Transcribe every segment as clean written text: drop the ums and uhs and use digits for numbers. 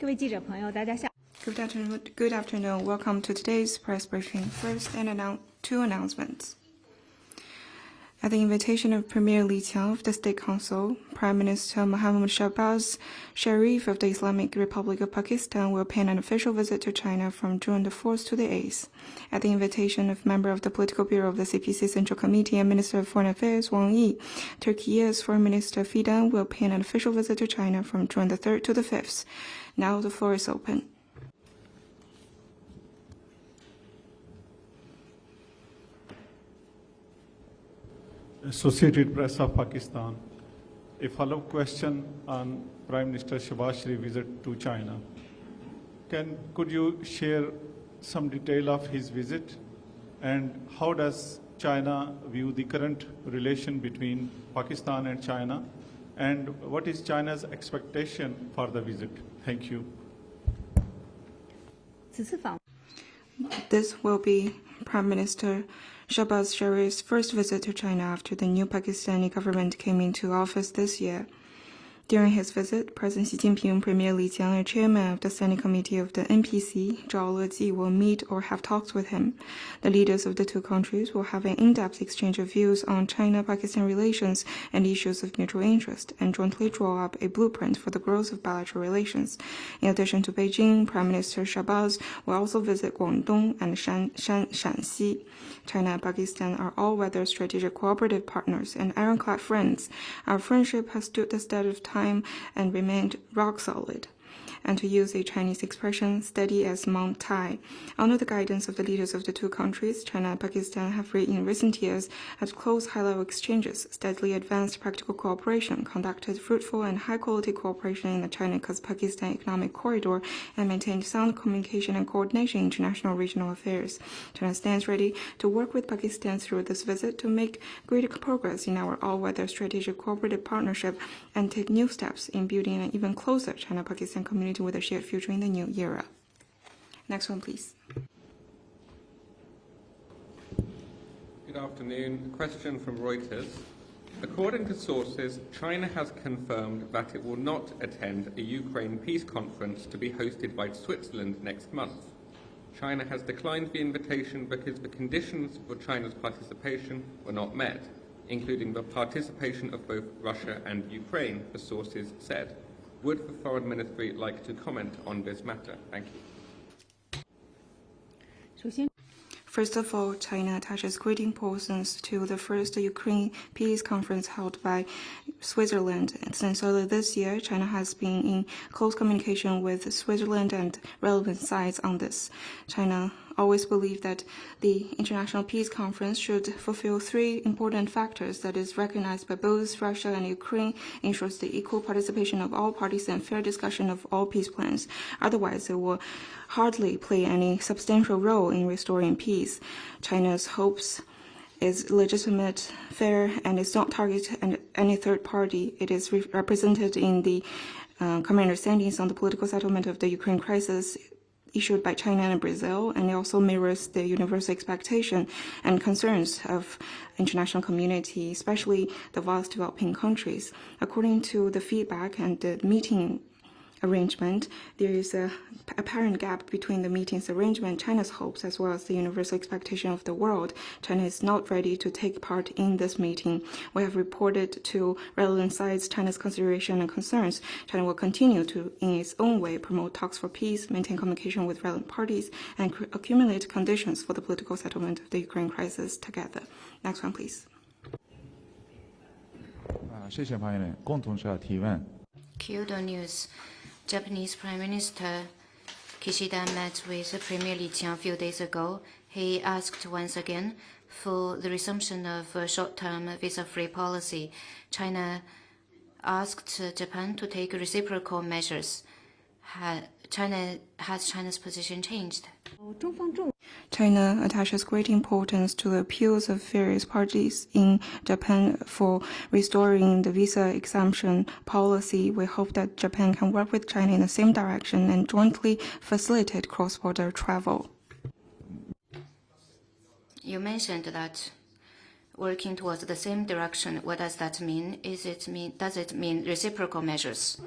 各位记者朋友，大家下。Good afternoon. Welcome to today's press briefing. First, two announcements. At the invitation of Premier Li Qiang of the State Council, Prime Minister Mohammad Shahbaz Sharif of the Islamic Republic of Pakistan will pay an official visit to China from June the 4th to the 8th. At the invitation of member of the Political Bureau of the CPC Central Committee and Minister of Foreign Affairs Wang Yi, Turkey's Foreign Minister Fidan will pay an official visit to China from June the 3rd to the 5th. Now the floor is open. Associated Press of Pakistan. A follow-up question on Prime Minister Shahbaz Sharif's visit to China. Could you share some detail of his visit and how does China view the current relation between Pakistan and China, and what is China's expectation for the visit? Thank you. This will be Prime Minister Shahbaz Sharif's first visit to China after the new Pakistani government came into office this year. During his visit, President Xi Jinping, Premier Li Qiang, and Chairman of the Standing Committee of the NPC, Zhao Leji, will meet or have talks with him. The leaders of the two countries will have an in-depth exchange of views on China-Pakistan relations and issues of mutual interest, and jointly draw up a blueprint for the growth of bilateral relations. In addition to Beijing, Prime Minister Shahbaz will also visit Guangdong and Shanxi. China and Pakistan are all-weather strategic cooperative partners and ironclad friends. Our friendship has stood the test of time and remained rock solid. And to use a Chinese expression, steady as Mount Tai. Under the guidance of the leaders of the two countries, China and Pakistan have in recent years had close high-level exchanges, steadily advanced practical cooperation, conducted fruitful and high-quality cooperation in the China-Pakistan economic corridor, and maintained sound communication and coordination in international regional affairs. China stands ready to work with Pakistan through this visit to make greater progress in our all-weather strategic cooperative partnership and take new steps in building an even closer China-Pakistan community with a shared future in the new era. Next one, please. Good afternoon. A question from Reuters. According to sources, China has confirmed that it will not attend a Ukraine peace conference to be hosted by Switzerland next month. China has declined the invitation because the conditions for China's participation were not met, including the participation of both Russia and Ukraine, the sources said. Would the Foreign Ministry like to comment on this matter? Thank you. First of all, China attaches great importance to the first Ukraine peace conference held by Switzerland. Since early this year, China has been in close communication with Switzerland and relevant sides on this. China always believed that the International Peace Conference should fulfill three important factors that is recognized by both Russia and Ukraine, ensures the equal participation of all parties and fair discussion of all peace plans. Otherwise, it will hardly play any substantial role in restoring peace. China's hopes is legitimate, fair, and is not targeted any third party. It is represented in the common understandings on the political settlement of the Ukraine crisis issued by China and Brazil, and it also mirrors the universal expectation and concerns of international community, especially the vast developing countries. According to the feedback and the meeting arrangement, there is an apparent gap between the meeting's arrangement, China's hopes, as well as the universal expectation of the world. China is not ready to take part in this meeting. We have reported to relevant sides China's consideration and concerns. China will continue to, in its own way, promote talks for peace, maintain communication with relevant parties, and accumulate conditions for the political settlement of the Ukraine crisis together. Next one, please. 谢谢发言人，共同社提问。Kyoto News. Japanese Prime Minister Kishida met with Premier Li Qiang a few days ago. He asked once again for the resumption of a short-term visa-free policy. China asked Japan to take reciprocal measures. Has China's position changed? China attaches great importance to the appeals of various parties in Japan for restoring the visa exemption policy. We hope that Japan can work with China in the same direction and jointly facilitate cross-border travel. You mentioned that working towards the same direction. What does that mean? Does it mean reciprocal measures?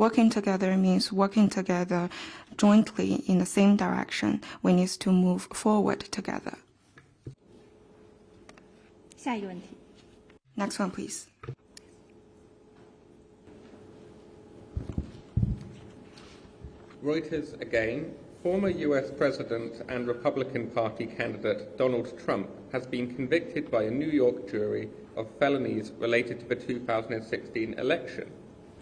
Working together means working together jointly in the same direction. We need to move forward together. 下一个问题。 Next one, please. Reuters again. Former US President and Republican Party candidate Donald Trump has been convicted by a New York jury of felonies related to the 2016 election.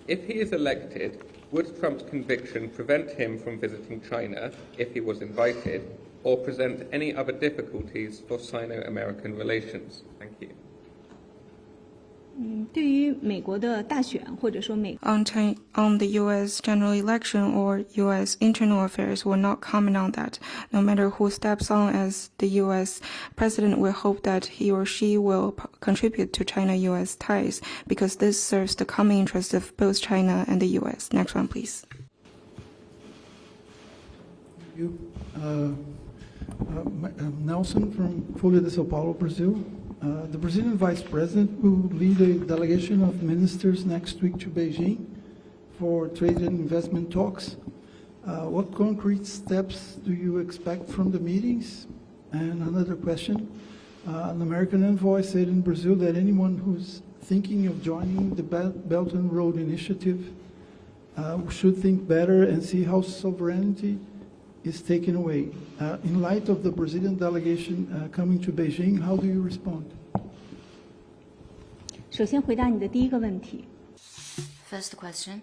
If he is elected, would Trump's conviction prevent him from visiting China if he was invited, or present any other difficulties for Sino-American relations? Thank you. 对于美国的大选，或者说On the U.S. general election or U.S. internal affairs, will not comment on that. No matter who steps on as the U.S. president, we hope that he or she will contribute to China-U.S. ties, because this serves the common interest of both China and the U.S. Next one, please. Nelson from Folha de Sao Paulo, Brazil. The Brazilian Vice President will lead a delegation of ministers next week to Beijing for trade and investment talks. What concrete steps do you expect from the meetings? And another question, an American envoy said in Brazil that anyone who's thinking of joining the Belt and Road Initiative should think better and see how sovereignty is taken away. In light of the Brazilian delegation coming to Beijing, how do you respond? 首先回答你的第一个问题。 First question.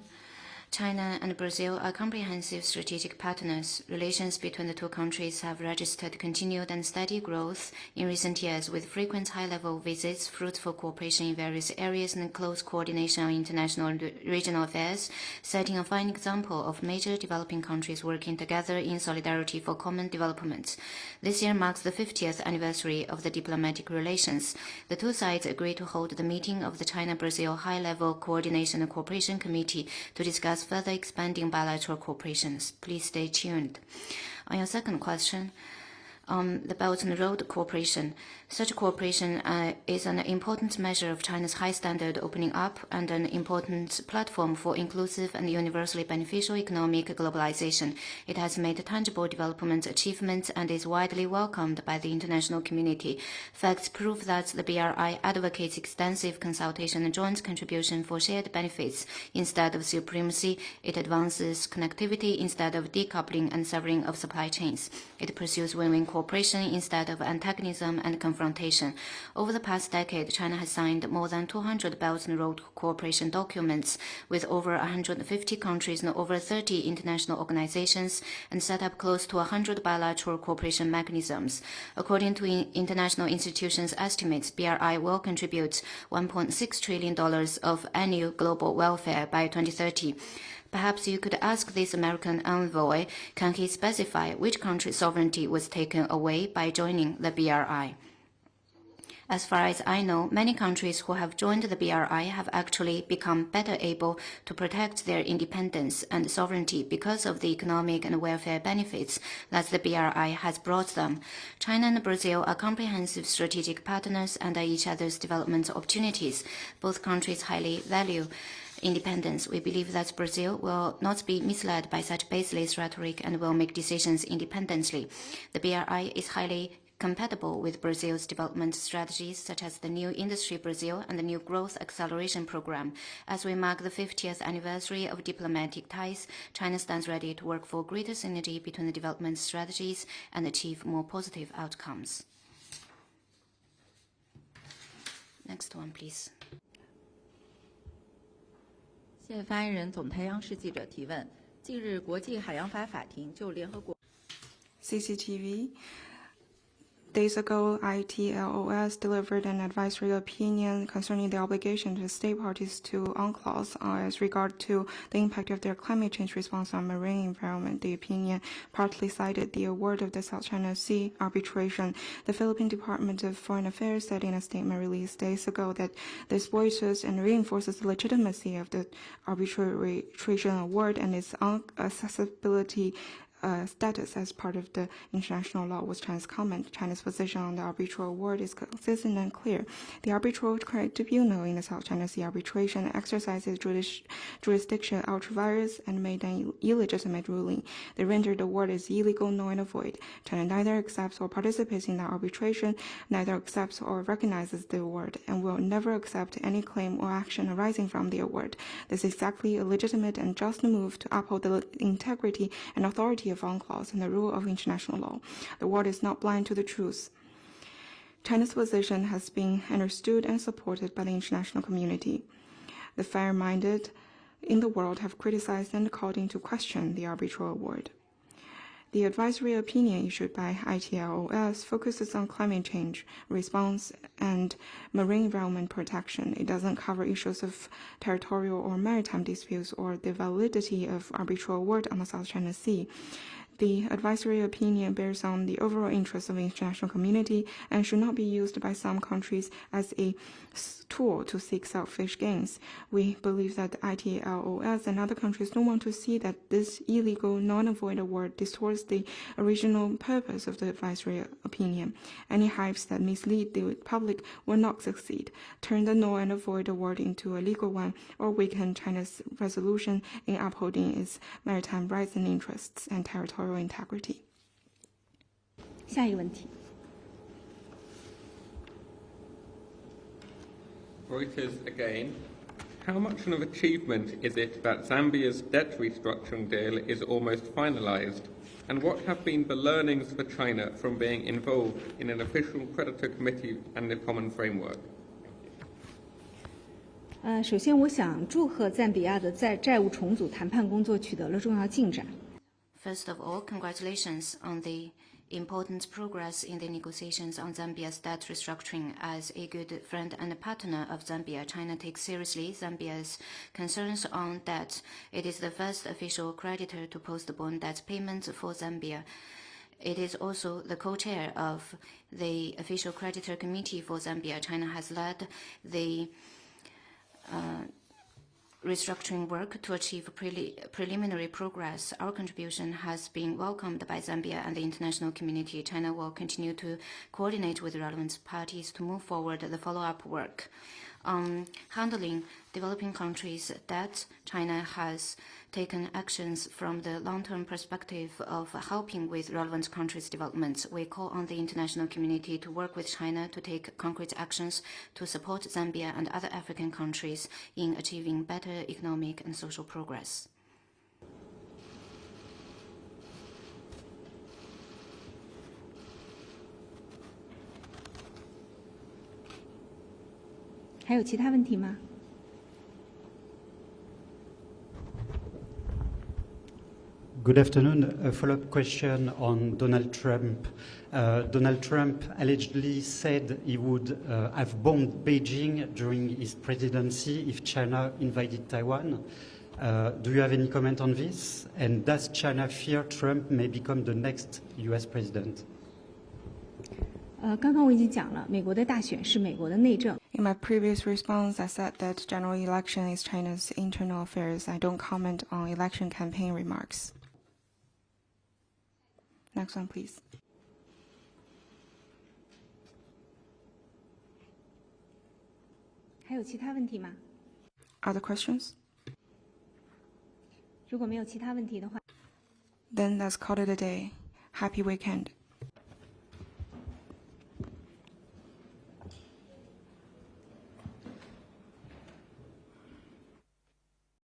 China and Brazil are comprehensive strategic partners. Relations between the two countries have registered continued and steady growth in recent years, with frequent high-level visits, fruitful cooperation in various areas, and close coordination on international and regional affairs, setting a fine example of major developing countries working together in solidarity for common development. This year marks the 50th anniversary of the diplomatic relations. The two sides agreed to hold the meeting of the China-Brazil High-Level Coordination and Cooperation Committee to discuss further expanding bilateral cooperations. Please stay tuned. On your second question, the Belt and Road Cooperation. Such cooperation is an important measure of China's high standard opening up and an important platform for inclusive and universally beneficial economic globalization. It has made tangible development achievements and is widely welcomed by the international community. Facts prove that the BRI advocates extensive consultation and joint contribution for shared benefits. Instead of supremacy, it advances connectivity instead of decoupling and severing of supply chains. It pursues win-win cooperation instead of antagonism and confrontation. Over the past decade, China has signed more than 200 Belt and Road Cooperation documents with over 150 countries and over 30 international organizations, and set up close to 100 bilateral cooperation mechanisms. According to international institutions' estimates, BRI will contribute $1.6 trillion of annual global welfare by 2030. Perhaps you could ask this American envoy, can he specify which country's sovereignty was taken away by joining the BRI? As far as I know, many countries who have joined the BRI have actually become better able to protect their independence and sovereignty because of the economic and welfare benefits that the BRI has brought them. China and Brazil are comprehensive strategic partners and are each other's development opportunities. Both countries highly value independence. We believe that Brazil will not be misled by such baseless rhetoric and will make decisions independently. The BRI is highly compatible with Brazil's development strategies, such as the New Industry Brazil and the New Growth Acceleration Program. As we mark the 50th anniversary of diplomatic ties, China stands ready to work for greater synergy between the development strategies and achieve more positive outcomes. Next one, please. 现发言人总太央视记者提问：近日，国际海洋法法庭就联合国 CCTV. Days ago, ITLOS delivered an advisory opinion concerning the obligation to state parties to UNCLOS as regard to the impact of their climate change response on marine environment. The opinion partly cited the award of the South China Sea arbitration. The Philippine Department of Foreign Affairs said in a statement released days ago that this voices and reinforces the legitimacy of the arbitration award and its accessibility status as part of the international law was China's comment. China's position on the arbitral award is consistent and clear. The arbitral tribunal in the South China Sea arbitration exercises jurisdiction ultra vires and made an illegitimate ruling. They rendered the award as illegal, null and void. China neither accepts or participates in the arbitration, neither accepts or recognizes the award, and will never accept any claim or action arising from the award. This is exactly a legitimate and just move to uphold the integrity and authority of UNCLOS and the rule of international law. The world is not blind to the truth. China's position has been understood and supported by the international community. The fair-minded in the world have criticized and called into question the arbitral award. The advisory opinion issued by ITLOS focuses on climate change response and marine environment protection. It doesn't cover issues of territorial or maritime disputes or the validity of arbitral award on the South China Sea. The advisory opinion bears on the overall interests of the international community and should not be used by some countries as a tool to seek selfish gains. We believe that the ITLOS and other countries don't want to see that this illegal, non-void award distorts the original purpose of the advisory opinion. Any hypes that mislead the public will not succeed, turn the null and void award into a legal one, or weaken China's resolution in upholding its maritime rights and interests and territorial integrity. 下一个问题。Reuters again. How much of an achievement is it that Zambia's debt restructuring deal is almost finalized? And what have been the learnings for China from being involved in an official creditor committee and the common framework? 首先我想祝贺赞比亚的在债务重组谈判工作取得了重要进展。First of all, congratulations on the important progress in the negotiations on Zambia's debt restructuring. As a good friend and partner of Zambia, China takes seriously Zambia's concerns on debt. It is the first official creditor to postpone debt payments for Zambia. It is also the co-chair of the official creditor committee for Zambia. China has led the restructuring work to achieve preliminary progress. Our contribution has been welcomed by Zambia and the international community. China will continue to coordinate with relevant parties to move forward the follow-up work. On handling developing countries' debt, China has taken actions from the long-term perspective of helping with relevant countries' development. We call on the international community to work with China to take concrete actions to support Zambia and other African countries in achieving better economic and social progress. 还有其他问题吗？ Good afternoon. A follow-up question on Donald Trump. Donald Trump allegedly said he would have bombed Beijing during his presidency if China invaded Taiwan. Do you have any comment on this? And does China fear Trump may become the next U.S. president? 刚刚我已经讲了，美国的大选是美国的内政。 In my previous response, I said that general election is China's internal affairs. I don't comment on election campaign remarks. Next one, please. 还有其他问题吗？ Other questions? 如果没有其他问题的话， Then let's call it a day. Happy weekend.